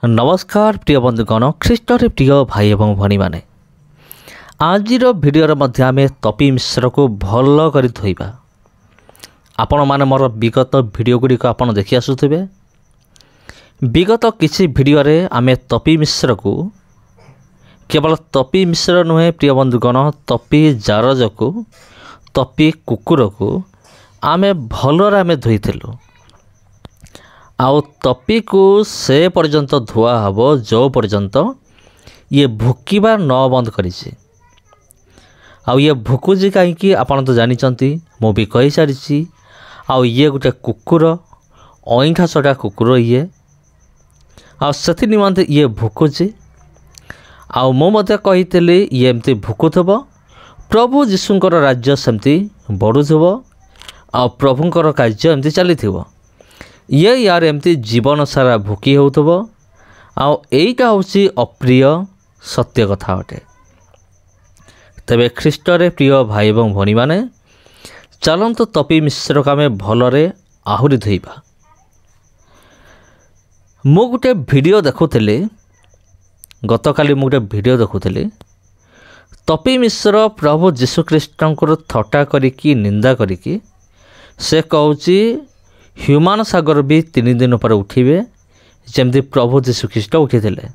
नमस्कार प्रिय बंधुगण ख्रीष्टर प्रिय भाई एवं भनी माने आज भिडियो मध्य आम तपी मिश्र को भल कर धोइबा। आपण माने मोर विगत भिडियो गुड़िक आप देखि आसुथिबे। विगत किसी भिडियो रे आम तपी मिश्र को केवल तपी मिश्र नुहे प्रिय बंधुगण तपी जारज को तपी कुकुर को आम भलर आम धोईलु आउ तपी को से पर्यंत धुआ हम जो पर्यंत ये भुकिबा न बंद करिछि। आउ ये भुकुजी कहीं आपन तो जानिचंती मु भी कही सारी। आउ ये गोटे कुकुर अईठा सटा कुकुर ये आउ से निमंते ये भुकुची। आउ मु मते कहितली ये एमती भुकुथबो प्रभु जीशुंकर राज्य सेमती बढ़ुथबो आउ प्रभुंकर कार्य एमती चलीथिबो। ये यार एमती जीवन सारा भुकी होउथबो आउ एइटा होछि अप्रिय सत्य कथा अटे। तबे ख्रीष्टरे प्रिय भाई एवं भनी माने चलंतु तपी मिश्र का में भलरे आहुरी धोइबा। मु गुटे वीडियो देखुथिली गतकाली मु गुटे वीडियो देखुथिली तपी मिश्र प्रभु जीशु ख्रीष्टंकर थट्टा करिकी निंदा करिकी से कहूची ह्यूमान सागर भी 3 दिन पर उठिबे जमती प्रभु जीशु ख्रीष्ट उठिथिले।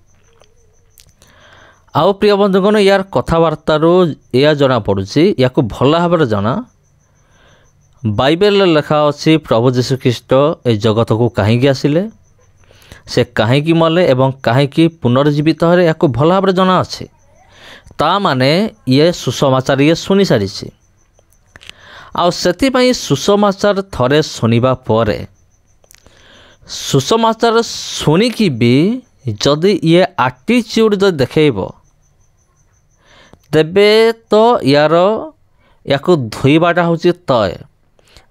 आउ प्रिय बंधुगण यार कथबार्तार या जना पड़ुछि या भल भाव जना बाइबल लिखा अच्छी प्रभु जीशु ख्रीष्ट ए जगत को कहीं आसिले से कहीं मले एवं कहीं पुनर्जीवित हेले या भल भाव जना अच्छे। ता माने ये सुसमाचार ये सुनी सारी आउ सेतिपई सुसमाचार थरे सुनिबा परे सुसमाचार सुनिकी भी जदि ये आटिट्यूड जो देखेबो तेबे तो यार याकु धोइबाटा होची तय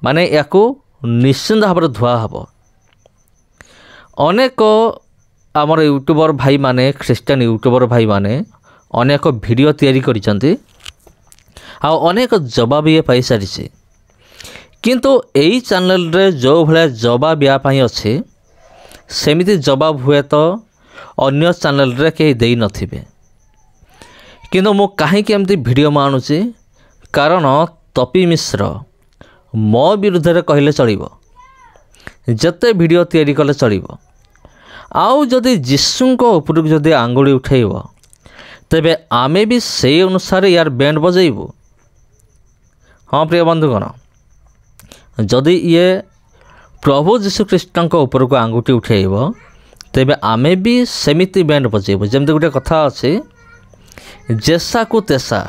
माने याकु निश्चिंत भाव धुआ हबो। अनेक आमर यूट्यूबर भाई माने ख्रीस्टियन यूट्यूबर भाई माने अनेक वीडियो तैयारी करिसंती आउ अनेक जवाब ये पाई सारी। किंतु एई चैनल रे जो भले जवाब या पाई अच्छे सेमिति जवाब हुए तो अन्य चैनल रे कहीं देई नथिबे। किंतु मु कहीं एमती वीडियो मानुची कारण तपी मिश्र मो विरुद्ध रे कहले चलिबो जते वीडियो तैयारी कले चलिबो। आउ जदि जीशुंको उपरक जदि आंगुली उठेइबो तेबे आमे भी से अनुसार यार बैंड बजेइबो। हाँ प्रिय बंधुगण जदि ये प्रभु जीशु ख्रीष्टंक ऊपर को आंगुठी उठेइबो तेबे आमे भी सेमिति बैंड बजेइबो। जेमति गुटे कथा अछि जेसा को तेसा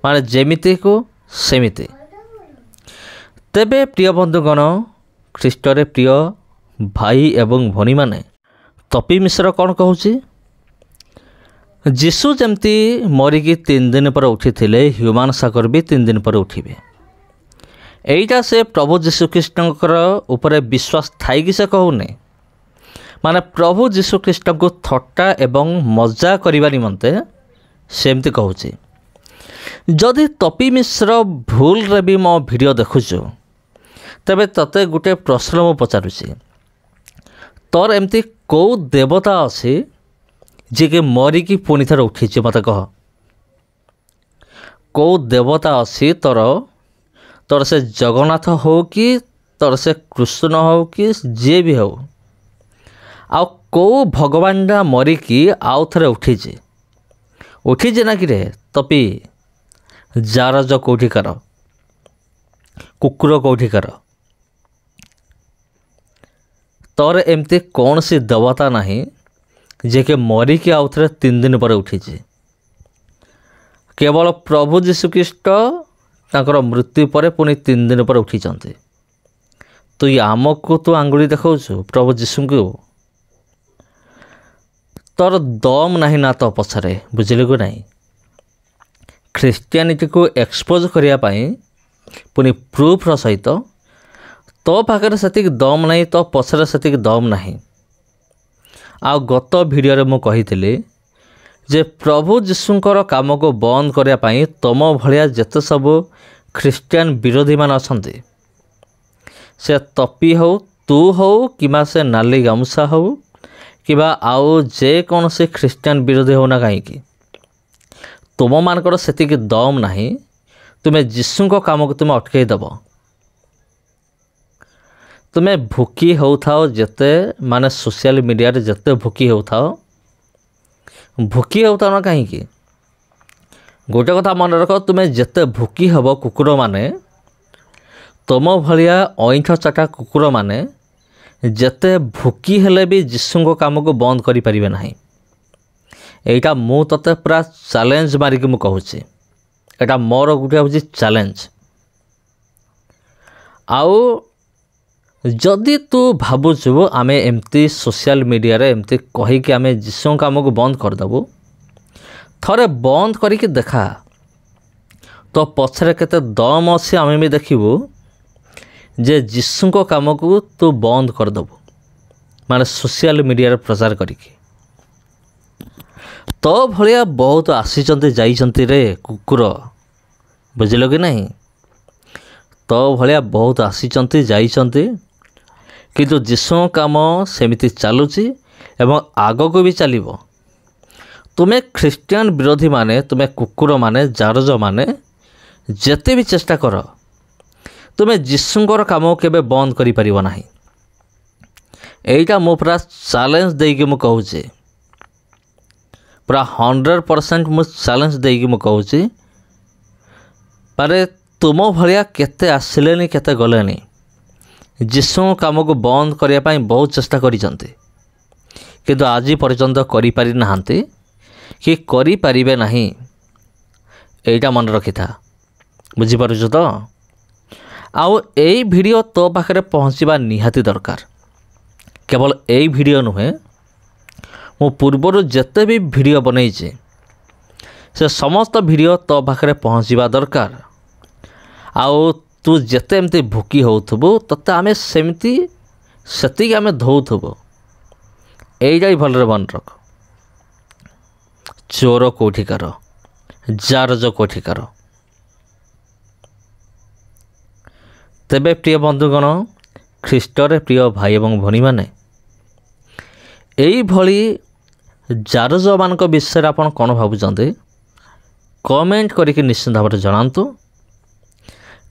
माने जेमिति को सेमिति। तेबे प्रिय बंधुगण ख्रीष्टरे प्रिय भाई एवं भनी माने तपी मिश्र कौन कहूची जीशु जमती मरिकी 3 दिन पर उठी थिले ह्यूमान सागर भी 3 दिन पर उठिबे। एइटा से प्रभु जीशु ख्रीष्टंकर ऊपर विश्वास थाई कि से कहूने माने प्रभु जीशु ख्रीष्ट को थट्टा एवं मजा करबा निमंते सेमती कहूची। जदि तपी मिश्र भूल रे भी मो वीडियो देखुछु तबे तते गुटे प्रश्न मु पचारुची तोर एमती को देवता अछि जे के मरिकी पुणी थर उठी मत कह कौ देवता अच्छी तोर से जगन्नाथ हो कि तोर से कृष्ण हो कि जे भी हो आ कौ भगवानटा मरिकी आउ थे उठी ना कि रे तपी जारज कौटिकार कुकुर कौटिकार तोर एमती कौन सी देवता नहीं जे के मरिकी आउ थे 3 दिन पर उठी। केवल प्रभु जीशु ख्रीष्ट तांकर मृत्यु पर पुणी 3 दिन पर उठी। तो ये आमको तू आंगुली देखाऊछु प्रभु जीशु को तोर दम नहीं ना तो पछरे बुझिले को नहीं। ख्रीस्टियानिटी को एक्सपोज करिया पाई पुणी प्रूफ सहित तो पाखरे सेतिक दम नहीं तो पछरे सेतिक दम नहीं। आ गत वीडियो रे मु कहितली जे प्रभु जीशुंकर काम को बंद करने पाई तम भलिया जेते सब ख्रीस्टियन विरोधी मान अछंती से तपी हो तू हो कि से नाली गामुसा हो किबा आउ जेकोसी ख्रीष्टियान विरोधी होना कहीं तुम मानकर सेतिक दम नहीं तुम्हें जीशु को काम को तुम्हें अटकई दब तुम्हें भुकी होथाओ जेते माने सोशल मीडिया रे जेते भुकी होथाओ ना कहीं गोटे कथा मन रख तुम्हें जेते भुकी हब कुकुर माने तुम भलिया अईठ चाटा कुकुर माने जेते भुकी हेले भी जीशु को काम को बंद करि परिबे नाही। एटा मु तते पूरा चैलेंज मारिक मु कहूची एटा मोर गोटे हूँ चैलेंज। आउ जदि तू भावुचु आमे एमती सोशल मीडिया रे एमती कहीकि आमे जीशु काम को बंद करदेबू थरे बंद करिक देखा तो पछरे केते दम अच्छी आमे भी देखिबू जे जीशु को काम को तू बंद करदेबू माने सोशल मीडिया रे प्रचार करिकी। तो भलिया बहुत आसीचंती जाइचंती रे कुकुर बुझिल कि नहीं। तो भलिया बहुत आसीचंती जाइचंती किंतु जीशु काम सेमिति चालुची एवं आगको भी चलिबो। तुम्हें ख्रीष्टियान विरोधी माने तुम्हें कुकुर माने जारज माने जेते भी चेष्टा कर तुम्हें जीशुंकर काम केबे बंद करि परिबो नाही। एटा मो पूरा चैलेंज देकी मु कहूची पूरा 100% मु चैलेंज देकी मु कहूची पारे तुम भलिया केते आसिलेनी केते गलेनी जीशु काम को बंद करने पाई बहुत चेष्टा करिसंती किंतु आज पर्यंत करि पारि नाहांती कि करि पारिबे नाही। एटा मन रखी था बुझी पारुछ तो। आउ एई वीडियो तो पाखरे पहुँचवा निहाती दरकार। केवल एई वीडियो नुहे मु पूर्वर जेते भी वीडियो बनईचे से समस्त वीडियो तो पाखरे पहुँचवा दरकार। आउ तू जेते एमती भुकी होथबो तते आमे सेमती सेतिक आमे धोउथबो। एइटाई भलरे मन रख। चोर कोठिकार जारज कोठिकार। तेबे प्रिय बंधुगण ख्रीष्टरे प्रिय भाई एवं भनी माने एई भली जारज मानक विषय आपण कोन भाबुचंते कमेंट करके निश्चित भाव जनातु।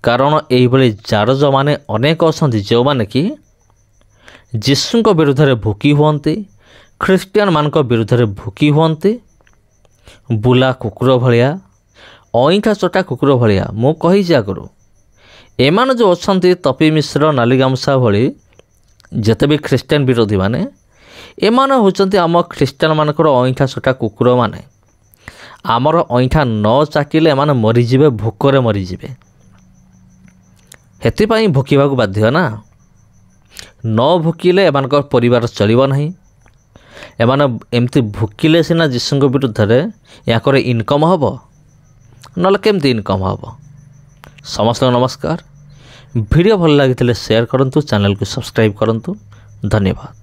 कारण यही भली जारज माने अनेक असंती जो माने कि जीशु को विरुद्ध रे भुकी हुअन्ति ख्रीष्टियान मानक विरुद्ध रे भुकी हुअन्ति बुला कुकुर भलिया अईठा चटा कुकुर भलिया मु कहि जा करू एमान जो अछंती तपी मिश्र नाली गामसा भली जेते भी ख्रीष्टियान विरोधी माने एमान होचंती आम ख्रीष्टियान मानकर अईठा चटा कुकुर माने आमर अईठा न चाटिले एमान मरी जिवे भोकरे मरी जिवे। हेतिपाई भुकिबाकू बाध्य ना न भुकिले एमानकर परिवार चलिबो नाही। एमान एमती भुकिले सिना जीशुଙ୍କ विरुद्धरे याकर इनकम हबो नले केमती इनकम हबो। समस्त नमस्कार। वीडियो भल लागिथिले शेयर करंतु चैनल को सब्सक्राइब करंतु। धन्यवाद।